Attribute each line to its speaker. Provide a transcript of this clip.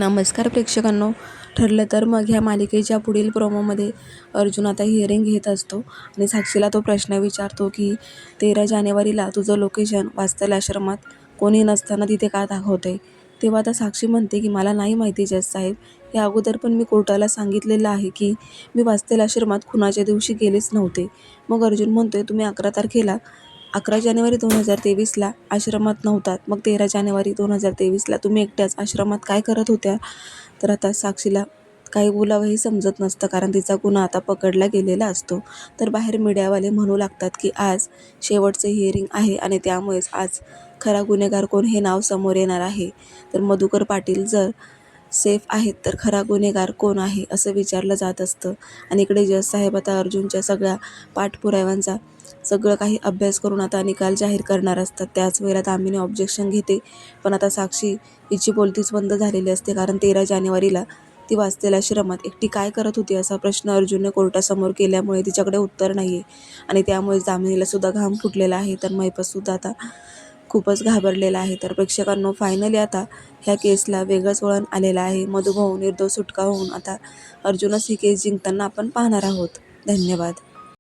Speaker 1: नमस्कार प्रेक्षकांनो. ठरलं तर मग ह्या मालिकेच्या पुढील प्रोमोमध्ये अर्जुन आता हिअरिंग घेत असतो आणि साक्षीला तो प्रश्न विचारतो की 13 जानेवारीला तुझं लोकेशन वात्सल आश्रमात कोणी नसताना तिथे का दाखवतंय. तेव्हा आता साक्षी म्हणते की मला नाही माहिती जज साहेब, या अगोदर पण मी कोर्टाला सांगितलेलं आहे की मी वात्सल आश्रमात खुनाच्या दिवशी गेलेच नव्हते. मग अर्जुन म्हणतोय तुम्ही 11 जानेवारी 2023ला आश्रमात नव्हतात, मग 13 जानेवारी 2023ला तुम्ही एकट्याच आश्रमात काय करत होत्या. तर आता साक्षीला काही बोलावंही समजत नसतं, कारण तिचा गुन्हा आता पकडला गेलेला असतो. तर बाहेर मीडियावाले म्हणू लागतात की आज शेवटचं हिअरिंग आहे आणि त्यामुळेच आज खरा गुन्हेगार कोण हे नाव समोर येणार आहे. तर मधुकर पाटील जर सेफ आहेत तर खरा गुन्हेगार कोण आहे असं विचारलं जात असतं. आणि इकडे जज साहेब आता अर्जुनच्या सगळ्या पाठपुराव्यांचा सगळं काही अभ्यास करून आता निकाल जाहीर करणार असतात. त्याच वेळेला दामिनी ऑब्जेक्शन घेते, पण आता साक्षी हिची बोलतीच बंद झालेली असते, कारण 13 जानेवारीला ती वात्सल आश्रमात एकटी काय करत होती असा प्रश्न अर्जुनने कोर्टासमोर केल्यामुळे तिच्याकडे उत्तर नाही आहे आणि त्यामुळेच दामिनीला सुद्धा घाम फुटलेला आहे. तर महिपतसुद्धा आता खूपच घाबरलेला आहे. तर प्रेक्षकांनो, फायनली आता ह्या केसला वेगळंच वळण आलेलं आहे. मधुभाऊ निर्दोष सुटका होऊन आता अर्जुनच ही केस जिंकताना आपण पाहणार आहोत. धन्यवाद.